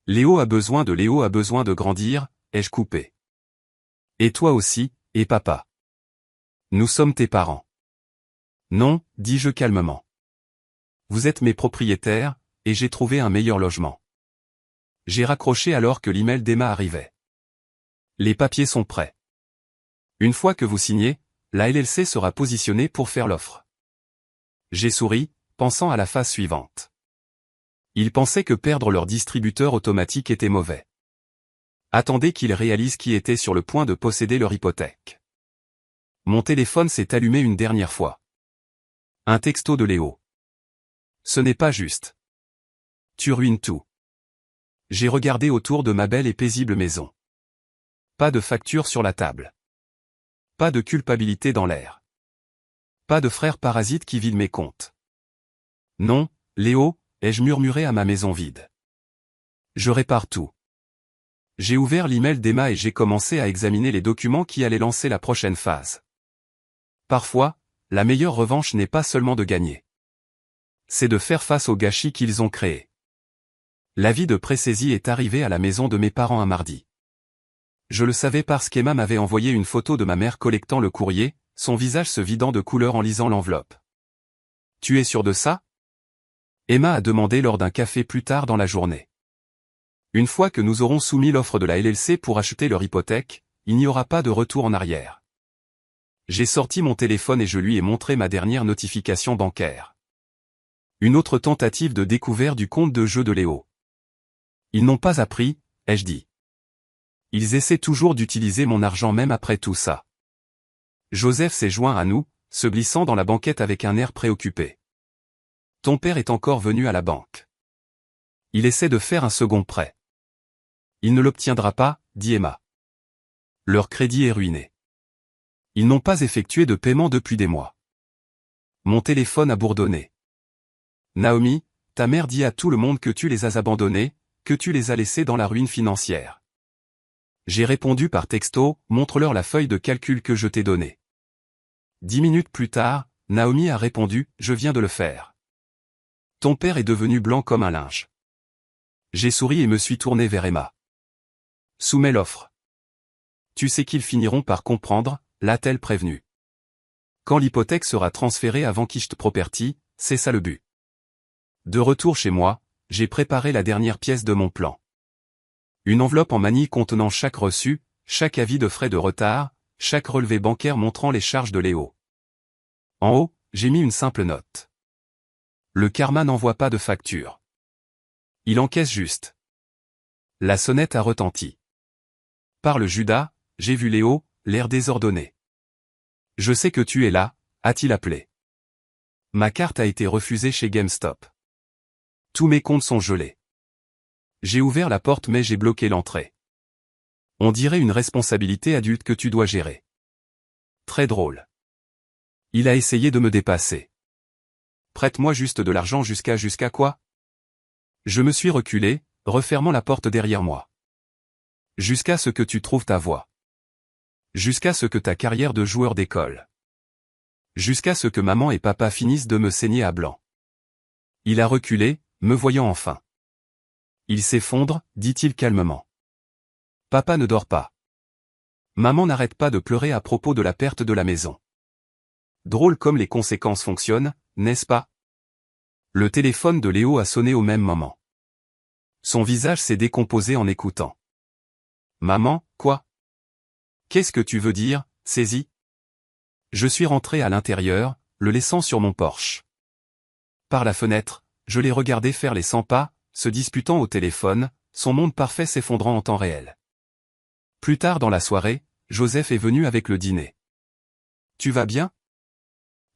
Léo a besoin de grandir, ai-je coupé. Et toi aussi, et papa. Nous sommes tes parents. Non, dis-je calmement. Vous êtes mes propriétaires, et j'ai trouvé un meilleur logement. J'ai raccroché alors que l'email d'Emma arrivait. Les papiers sont prêts. Une fois que vous signez, la LLC sera positionnée pour faire l'offre. J'ai souri, pensant à la phase suivante. Ils pensaient que perdre leur distributeur automatique était mauvais. Attendez qu'ils réalisent qui était sur le point de posséder leur hypothèque. Mon téléphone s'est allumé une dernière fois. Un texto de Léo. Ce n'est pas juste. Tu ruines tout. J'ai regardé autour de ma belle et paisible maison. Pas de facture sur la table. Pas de culpabilité dans l'air. Pas de frère parasite qui vide mes comptes. Non, Léo, ai-je murmuré à ma maison vide. Je répare tout. J'ai ouvert l'email d'Emma et j'ai commencé à examiner les documents qui allaient lancer la prochaine phase. Parfois, la meilleure revanche n'est pas seulement de gagner. C'est de faire face au gâchis qu'ils ont créé. L'avis de pré-saisie est arrivé à la maison de mes parents un mardi. Je le savais parce qu'Emma m'avait envoyé une photo de ma mère collectant le courrier, son visage se vidant de couleur en lisant l'enveloppe. Tu es sûr de ça? Emma a demandé lors d'un café plus tard dans la journée. Une fois que nous aurons soumis l'offre de la LLC pour acheter leur hypothèque, il n'y aura pas de retour en arrière. J'ai sorti mon téléphone et je lui ai montré ma dernière notification bancaire. Une autre tentative de découvert du compte de jeu de Léo. Ils n'ont pas appris, ai-je dit. Ils essaient toujours d'utiliser mon argent même après tout ça. Joseph s'est joint à nous, se glissant dans la banquette avec un air préoccupé. Ton père est encore venu à la banque. Il essaie de faire un second prêt. Il ne l'obtiendra pas, dit Emma. Leur crédit est ruiné. Ils n'ont pas effectué de paiement depuis des mois. Mon téléphone a bourdonné. Naomi, ta mère dit à tout le monde que tu les as abandonnés, que tu les as laissés dans la ruine financière. J'ai répondu par texto, montre-leur la feuille de calcul que je t'ai donnée. 10 minutes plus tard, Naomi a répondu, je viens de le faire. Ton père est devenu blanc comme un linge. J'ai souri et me suis tourné vers Emma. Soumets l'offre. Tu sais qu'ils finiront par comprendre, l'a-t-elle prévenu. Quand l'hypothèque sera transférée à Vanquish Property, c'est ça le but. De retour chez moi, j'ai préparé la dernière pièce de mon plan. Une enveloppe en manille contenant chaque reçu, chaque avis de frais de retard, chaque relevé bancaire montrant les charges de Léo. En haut, j'ai mis une simple note. Le karma n'envoie pas de facture. Il encaisse juste. La sonnette a retenti. Par le Judas, j'ai vu Léo, l'air désordonné. Je sais que tu es là, a-t-il appelé. Ma carte a été refusée chez GameStop. Tous mes comptes sont gelés. J'ai ouvert la porte mais j'ai bloqué l'entrée. On dirait une responsabilité adulte que tu dois gérer. Très drôle. Il a essayé de me dépasser. Prête-moi juste de l'argent jusqu'à quoi? Je me suis reculé, refermant la porte derrière moi. Jusqu'à ce que tu trouves ta voie. Jusqu'à ce que ta carrière de joueur décolle. Jusqu'à ce que maman et papa finissent de me saigner à blanc. Il a reculé, me voyant enfin. Il s'effondre, dit-il calmement. Papa ne dort pas. Maman n'arrête pas de pleurer à propos de la perte de la maison. Drôle comme les conséquences fonctionnent, n'est-ce pas? Le téléphone de Léo a sonné au même moment. Son visage s'est décomposé en écoutant. Maman, quoi? Qu'est-ce que tu veux dire, saisie? Je suis rentré à l'intérieur, le laissant sur mon porche. Par la fenêtre, je l'ai regardé faire les 100 pas, se disputant au téléphone, son monde parfait s'effondrant en temps réel. Plus tard dans la soirée, Joseph est venu avec le dîner. Tu vas bien?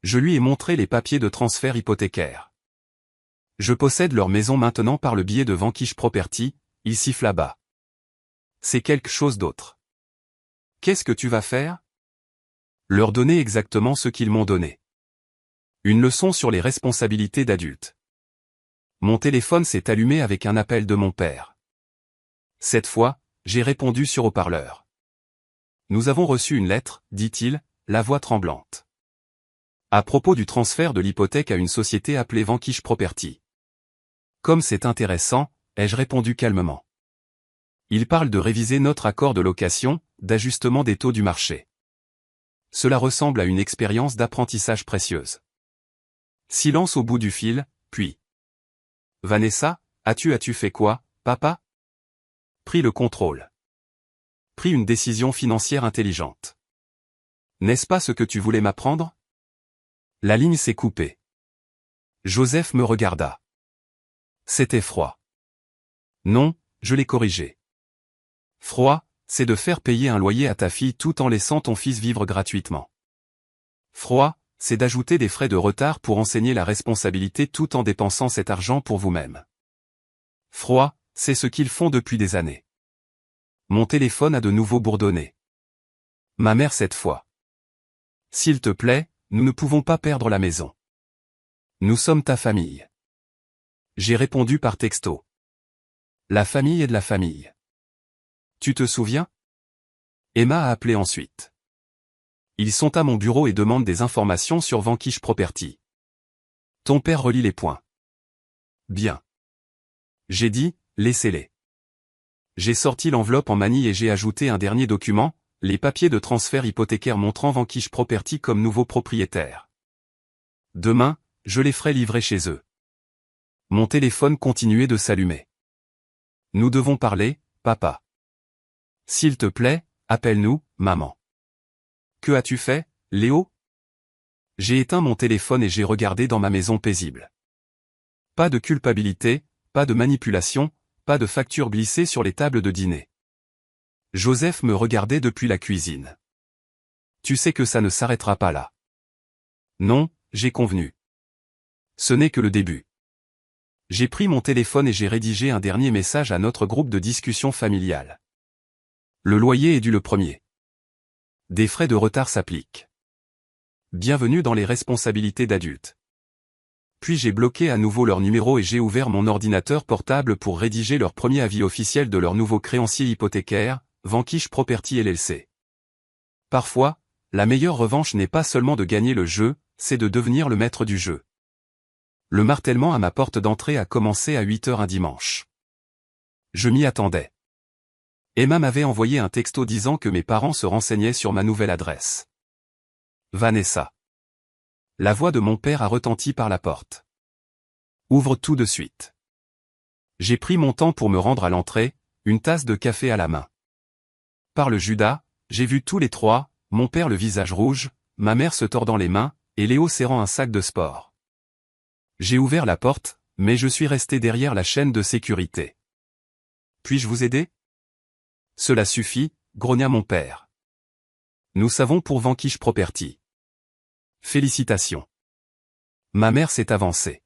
Je lui ai montré les papiers de transfert hypothécaire. Je possède leur maison maintenant par le biais de Vanquish Property, il siffla bas. C'est quelque chose d'autre. Qu'est-ce que tu vas faire? Leur donner exactement ce qu'ils m'ont donné. Une leçon sur les responsabilités d'adultes. Mon téléphone s'est allumé avec un appel de mon père. Cette fois, j'ai répondu sur haut-parleur. Nous avons reçu une lettre, dit-il, la voix tremblante. À propos du transfert de l'hypothèque à une société appelée Vanquish Property. Comme c'est intéressant, ai-je répondu calmement. Il parle de réviser notre accord de location, d'ajustement des taux du marché. Cela ressemble à une expérience d'apprentissage précieuse. Silence au bout du fil, puis. Vanessa, as-tu fait quoi, papa? Pris le contrôle. Pris une décision financière intelligente. N'est-ce pas ce que tu voulais m'apprendre? La ligne s'est coupée. Joseph me regarda. C'était froid. Non, je l'ai corrigé. Froid, c'est de faire payer un loyer à ta fille tout en laissant ton fils vivre gratuitement. Froid, c'est d'ajouter des frais de retard pour enseigner la responsabilité tout en dépensant cet argent pour vous-même. Froid, c'est ce qu'ils font depuis des années. Mon téléphone a de nouveau bourdonné. Ma mère cette fois. S'il te plaît, nous ne pouvons pas perdre la maison. Nous sommes ta famille. J'ai répondu par texto. La famille est de la famille. Tu te souviens? Emma a appelé ensuite. Ils sont à mon bureau et demandent des informations sur Vanquish Property. Ton père relie les points. Bien. J'ai dit, laissez-les. J'ai sorti l'enveloppe en manille et j'ai ajouté un dernier document, les papiers de transfert hypothécaire montrant Vanquish Property comme nouveau propriétaire. Demain, je les ferai livrer chez eux. Mon téléphone continuait de s'allumer. Nous devons parler, papa. S'il te plaît, appelle-nous, maman. Que as-tu fait, Léo? J'ai éteint mon téléphone et j'ai regardé dans ma maison paisible. Pas de culpabilité, pas de manipulation, pas de facture glissée sur les tables de dîner. Joseph me regardait depuis la cuisine. Tu sais que ça ne s'arrêtera pas là. Non, j'ai convenu. Ce n'est que le début. J'ai pris mon téléphone et j'ai rédigé un dernier message à notre groupe de discussion familiale. Le loyer est dû le premier. Des frais de retard s'appliquent. Bienvenue dans les responsabilités d'adultes. Puis j'ai bloqué à nouveau leur numéro et j'ai ouvert mon ordinateur portable pour rédiger leur premier avis officiel de leur nouveau créancier hypothécaire, Vanquish Property LLC. Parfois, la meilleure revanche n'est pas seulement de gagner le jeu, c'est de devenir le maître du jeu. Le martèlement à ma porte d'entrée a commencé à 8 heures un dimanche. Je m'y attendais. Emma m'avait envoyé un texto disant que mes parents se renseignaient sur ma nouvelle adresse. Vanessa. La voix de mon père a retenti par la porte. Ouvre tout de suite. J'ai pris mon temps pour me rendre à l'entrée, une tasse de café à la main. Par le Judas, j'ai vu tous les trois, mon père le visage rouge, ma mère se tordant les mains, et Léo serrant un sac de sport. J'ai ouvert la porte, mais je suis resté derrière la chaîne de sécurité. Puis-je vous aider? Cela suffit, grogna mon père. Nous savons pour Vanquish Property. Félicitations. Ma mère s'est avancée.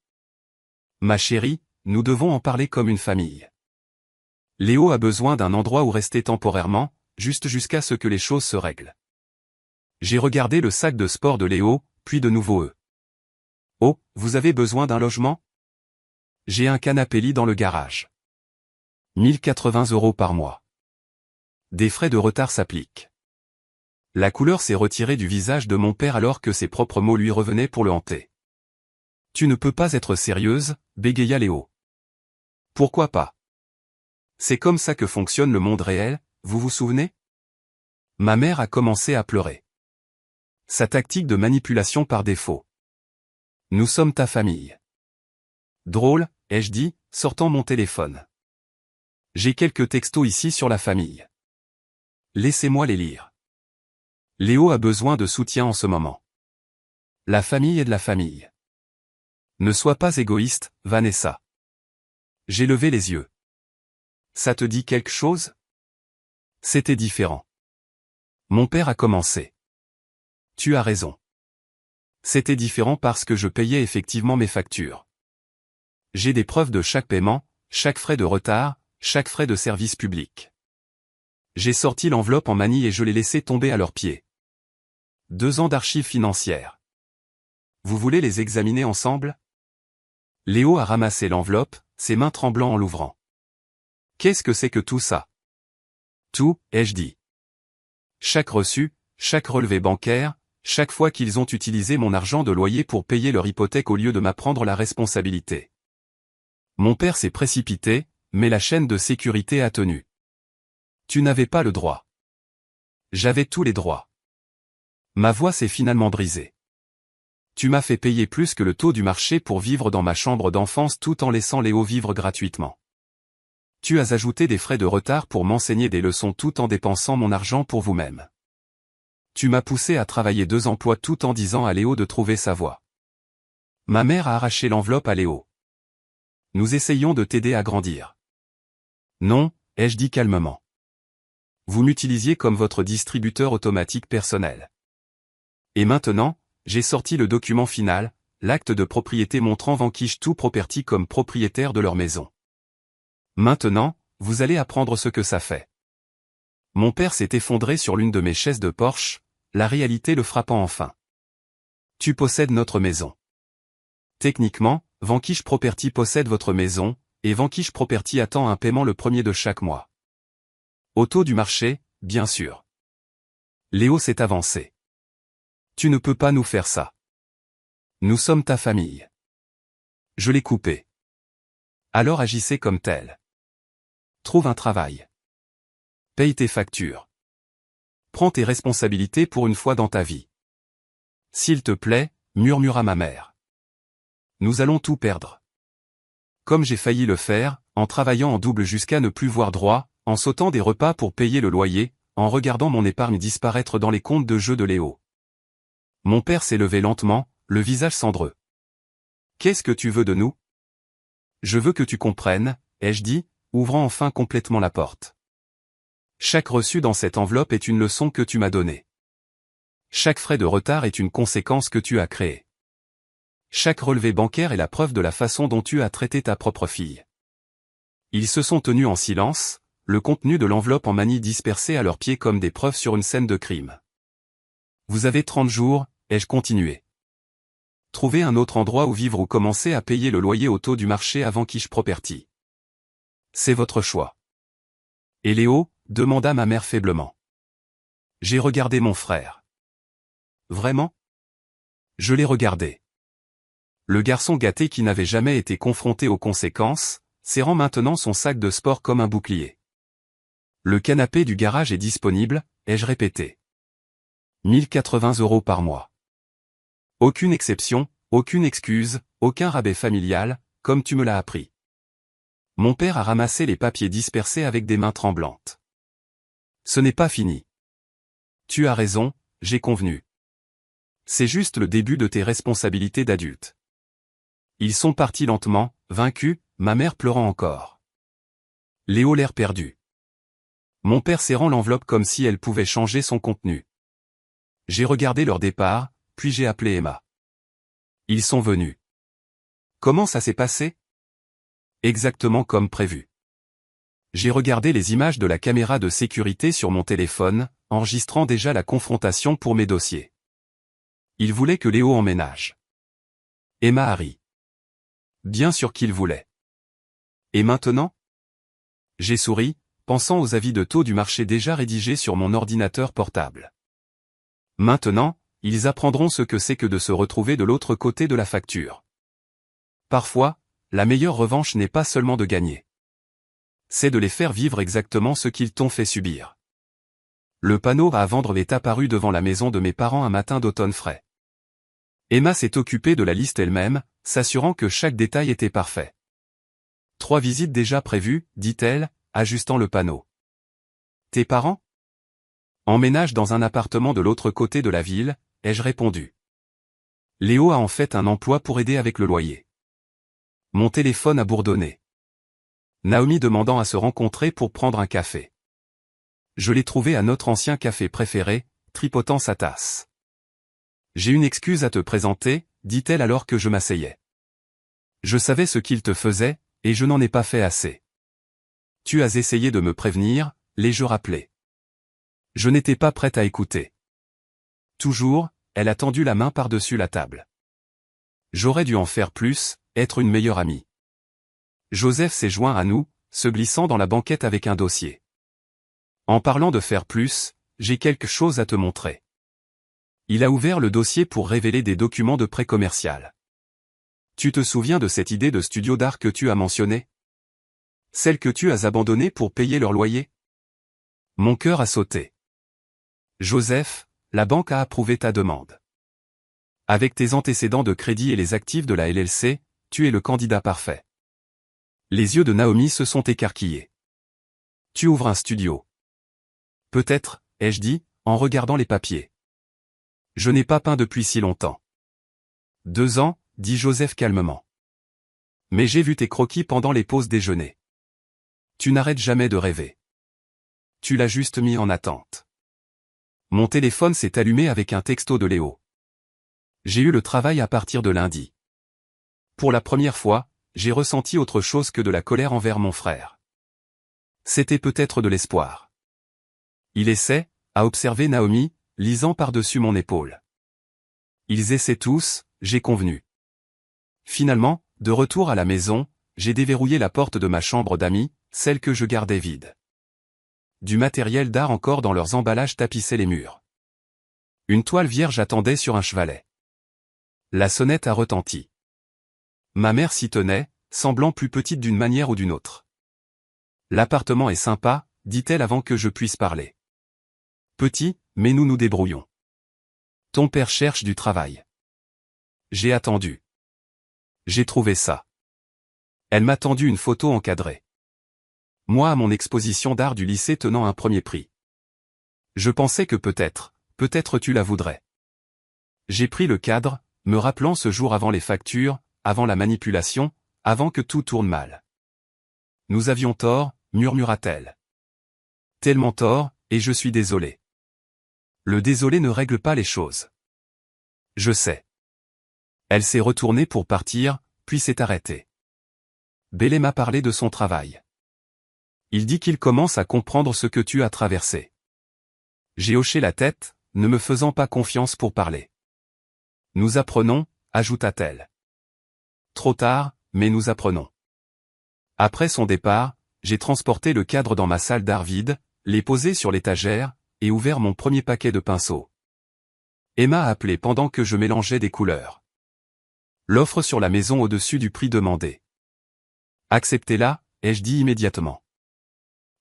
Ma chérie, nous devons en parler comme une famille. Léo a besoin d'un endroit où rester temporairement, juste jusqu'à ce que les choses se règlent. J'ai regardé le sac de sport de Léo, puis de nouveau eux. Oh, vous avez besoin d'un logement? J'ai un canapé-lit dans le garage. 1080 € par mois. Des frais de retard s'appliquent. La couleur s'est retirée du visage de mon père alors que ses propres mots lui revenaient pour le hanter. Tu ne peux pas être sérieuse, bégaya Léo. Pourquoi pas? C'est comme ça que fonctionne le monde réel, vous vous souvenez? Ma mère a commencé à pleurer. Sa tactique de manipulation par défaut. Nous sommes ta famille. Drôle, ai-je dit, sortant mon téléphone. J'ai quelques textos ici sur la famille. Laissez-moi les lire. Léo a besoin de soutien en ce moment. La famille est de la famille. Ne sois pas égoïste, Vanessa. J'ai levé les yeux. Ça te dit quelque chose? C'était différent. Mon père a commencé. Tu as raison. C'était différent parce que je payais effectivement mes factures. J'ai des preuves de chaque paiement, chaque frais de retard, chaque frais de service public. J'ai sorti l'enveloppe en manille et je l'ai laissé tomber à leurs pieds. 2 ans d'archives financières. Vous voulez les examiner ensemble? Léo a ramassé l'enveloppe, ses mains tremblant en l'ouvrant. Qu'est-ce que c'est que tout ça? Tout, ai-je dit. Chaque reçu, chaque relevé bancaire, chaque fois qu'ils ont utilisé mon argent de loyer pour payer leur hypothèque au lieu de m'apprendre la responsabilité. Mon père s'est précipité, mais la chaîne de sécurité a tenu. Tu n'avais pas le droit. J'avais tous les droits. Ma voix s'est finalement brisée. Tu m'as fait payer plus que le taux du marché pour vivre dans ma chambre d'enfance tout en laissant Léo vivre gratuitement. Tu as ajouté des frais de retard pour m'enseigner des leçons tout en dépensant mon argent pour vous-même. Tu m'as poussé à travailler 2 emplois tout en disant à Léo de trouver sa voie. Ma mère a arraché l'enveloppe à Léo. Nous essayons de t'aider à grandir. Non, ai-je dit calmement. Vous m'utilisiez comme votre distributeur automatique personnel. Et maintenant, j'ai sorti le document final, l'acte de propriété montrant Vanquish 2 Property comme propriétaire de leur maison. Maintenant, vous allez apprendre ce que ça fait. Mon père s'est effondré sur l'une de mes chaises de Porsche, la réalité le frappant enfin. Tu possèdes notre maison. Techniquement, Vanquish Property possède votre maison, et Vanquish Property attend un paiement le 1er de chaque mois. Au taux du marché, bien sûr. Léo s'est avancé. Tu ne peux pas nous faire ça. Nous sommes ta famille. Je l'ai coupé. Alors agissez comme tel. Trouve un travail. Paye tes factures. Prends tes responsabilités pour une fois dans ta vie. S'il te plaît, murmura ma mère. Nous allons tout perdre. Comme j'ai failli le faire, en travaillant en double jusqu'à ne plus voir droit, en sautant des repas pour payer le loyer, en regardant mon épargne disparaître dans les comptes de jeu de Léo. Mon père s'est levé lentement, le visage cendreux. Qu'est-ce que tu veux de nous? Je veux que tu comprennes, ai-je dit, ouvrant enfin complètement la porte. Chaque reçu dans cette enveloppe est une leçon que tu m'as donnée. Chaque frais de retard est une conséquence que tu as créée. Chaque relevé bancaire est la preuve de la façon dont tu as traité ta propre fille. Ils se sont tenus en silence, le contenu de l'enveloppe en manille dispersé à leurs pieds comme des preuves sur une scène de crime. Vous avez 30 jours, ai-je continué. Trouvez un autre endroit où vivre ou commencez à payer le loyer au taux du marché à Vanquish Property. C'est votre choix. Et Léo, demanda ma mère faiblement. J'ai regardé mon frère. Vraiment? Je l'ai regardé. Le garçon gâté qui n'avait jamais été confronté aux conséquences, serrant maintenant son sac de sport comme un bouclier. Le canapé du garage est disponible, ai-je répété. 1080 € par mois. Aucune exception, aucune excuse, aucun rabais familial, comme tu me l'as appris. Mon père a ramassé les papiers dispersés avec des mains tremblantes. Ce n'est pas fini. Tu as raison, j'ai convenu. C'est juste le début de tes responsabilités d'adulte. Ils sont partis lentement, vaincus, ma mère pleurant encore. Léo l'air perdu. Mon père serrant l'enveloppe comme si elle pouvait changer son contenu. J'ai regardé leur départ, puis j'ai appelé Emma. Ils sont venus. Comment ça s'est passé? Exactement comme prévu. J'ai regardé les images de la caméra de sécurité sur mon téléphone, enregistrant déjà la confrontation pour mes dossiers. Ils voulaient que Léo emménage. Emma a ri. Bien sûr qu'il voulait. Et maintenant? J'ai souri, pensant aux avis de taux du marché déjà rédigés sur mon ordinateur portable. Maintenant, ils apprendront ce que c'est que de se retrouver de l'autre côté de la facture. Parfois, la meilleure revanche n'est pas seulement de gagner. C'est de les faire vivre exactement ce qu'ils t'ont fait subir. Le panneau à vendre est apparu devant la maison de mes parents un matin d'automne frais. Emma s'est occupée de la liste elle-même, s'assurant que chaque détail était parfait. 3 visites déjà prévues, dit-elle, ajustant le panneau. Tes parents? Emménagent dans un appartement de l'autre côté de la ville, ai-je répondu. Léo a en fait un emploi pour aider avec le loyer. Mon téléphone a bourdonné. Naomi demandant à se rencontrer pour prendre un café. Je l'ai trouvé à notre ancien café préféré, tripotant sa tasse. J'ai une excuse à te présenter, dit-elle alors que je m'asseyais. Je savais ce qu'il te faisait, et je n'en ai pas fait assez. Tu as essayé de me prévenir, l'ai-je rappelé. Je n'étais pas prête à écouter. Toujours, elle a tendu la main par-dessus la table. J'aurais dû en faire plus, être une meilleure amie. Joseph s'est joint à nous, se glissant dans la banquette avec un dossier. En parlant de faire plus, j'ai quelque chose à te montrer. Il a ouvert le dossier pour révéler des documents de prêt commercial. Tu te souviens de cette idée de studio d'art que tu as mentionnée? Celle que tu as abandonnée pour payer leur loyer? Mon cœur a sauté. Joseph, la banque a approuvé ta demande. Avec tes antécédents de crédit et les actifs de la LLC, tu es le candidat parfait. Les yeux de Naomi se sont écarquillés. Tu ouvres un studio. Peut-être, ai-je dit, en regardant les papiers. Je n'ai pas peint depuis si longtemps. 2 ans, dit Joseph calmement. Mais j'ai vu tes croquis pendant les pauses déjeuner. Tu n'arrêtes jamais de rêver. Tu l'as juste mis en attente. Mon téléphone s'est allumé avec un texto de Léo. J'ai eu le travail à partir de lundi. Pour la première fois, j'ai ressenti autre chose que de la colère envers mon frère. C'était peut-être de l'espoir. Il essaie, a observé Naomi, lisant par-dessus mon épaule. Ils essaient tous, j'ai convenu. Finalement, de retour à la maison, j'ai déverrouillé la porte de ma chambre d'amis, celle que je gardais vide. Du matériel d'art encore dans leurs emballages tapissait les murs. Une toile vierge attendait sur un chevalet. La sonnette a retenti. Ma mère s'y tenait, semblant plus petite d'une manière ou d'une autre. L'appartement est sympa, dit-elle avant que je puisse parler. Petit, mais nous nous débrouillons. Ton père cherche du travail. J'ai attendu. J'ai trouvé ça. Elle m'a tendu une photo encadrée. Moi à mon exposition d'art du lycée tenant un premier prix. Je pensais que peut-être tu la voudrais. J'ai pris le cadre, me rappelant ce jour avant les factures, avant la manipulation, avant que tout tourne mal. Nous avions tort, murmura-t-elle. Tellement tort, et je suis désolé. Le désolé ne règle pas les choses. Je sais. Elle s'est retournée pour partir, puis s'est arrêtée. Bélé m'a parlé de son travail. Il dit qu'il commence à comprendre ce que tu as traversé. J'ai hoché la tête, ne me faisant pas confiance pour parler. Nous apprenons, ajouta-t-elle. Trop tard, mais nous apprenons. Après son départ, j'ai transporté le cadre dans ma salle d'art vide, l'ai posé sur l'étagère, et ouvert mon premier paquet de pinceaux. Emma a appelé pendant que je mélangeais des couleurs. L'offre sur la maison au-dessus du prix demandé. Acceptez-la, ai-je dit immédiatement.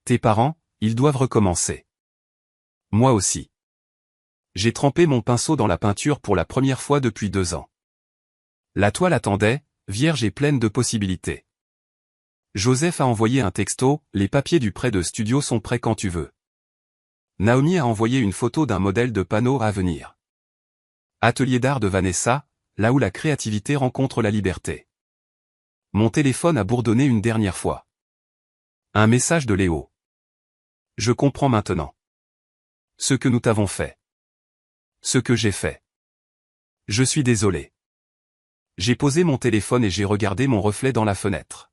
Tes parents, ils doivent recommencer. Moi aussi. J'ai trempé mon pinceau dans la peinture pour la première fois depuis 2 ans. La toile attendait, vierge et pleine de possibilités. Joseph a envoyé un texto, les papiers du prêt de studio sont prêts quand tu veux. Naomi a envoyé une photo d'un modèle de panneau à venir. Atelier d'art de Vanessa, là où la créativité rencontre la liberté. Mon téléphone a bourdonné une dernière fois. Un message de Léo. Je comprends maintenant. Ce que nous t'avons fait. Ce que j'ai fait. Je suis désolé. J'ai posé mon téléphone et j'ai regardé mon reflet dans la fenêtre.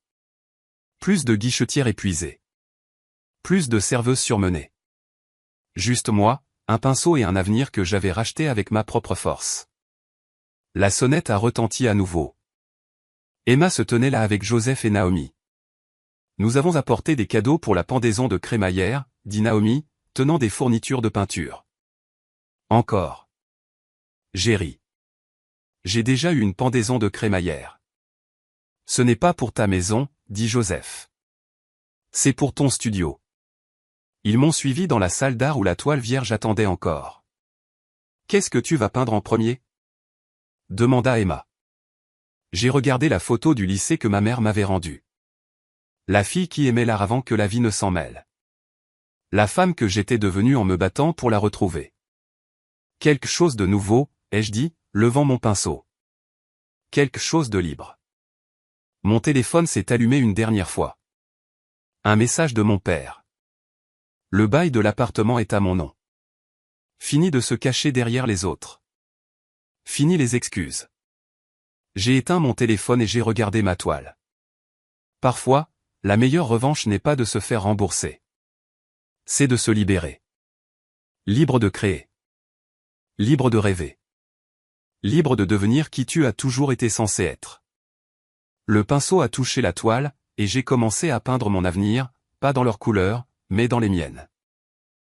Plus de guichetières épuisées. Plus de serveuses surmenées. Juste moi, un pinceau et un avenir que j'avais racheté avec ma propre force. La sonnette a retenti à nouveau. Emma se tenait là avec Joseph et Naomi. Nous avons apporté des cadeaux pour la pendaison de crémaillère, dit Naomi, tenant des fournitures de peinture. Encore. J'ai ri. J'ai déjà eu une pendaison de crémaillère. Ce n'est pas pour ta maison, dit Joseph. C'est pour ton studio. Ils m'ont suivi dans la salle d'art où la toile vierge attendait encore. Qu'est-ce que tu vas peindre en premier? Demanda Emma. J'ai regardé la photo du lycée que ma mère m'avait rendue. La fille qui aimait l'art avant que la vie ne s'en mêle. La femme que j'étais devenue en me battant pour la retrouver. Quelque chose de nouveau, ai-je dit, levant mon pinceau. Quelque chose de libre. Mon téléphone s'est allumé une dernière fois. Un message de mon père. Le bail de l'appartement est à mon nom. Fini de se cacher derrière les autres. Fini les excuses. J'ai éteint mon téléphone et j'ai regardé ma toile. Parfois, la meilleure revanche n'est pas de se faire rembourser. C'est de se libérer. Libre de créer. Libre de rêver. Libre de devenir qui tu as toujours été censé être. Le pinceau a touché la toile, et j'ai commencé à peindre mon avenir, pas dans leurs couleurs, mais dans les miennes.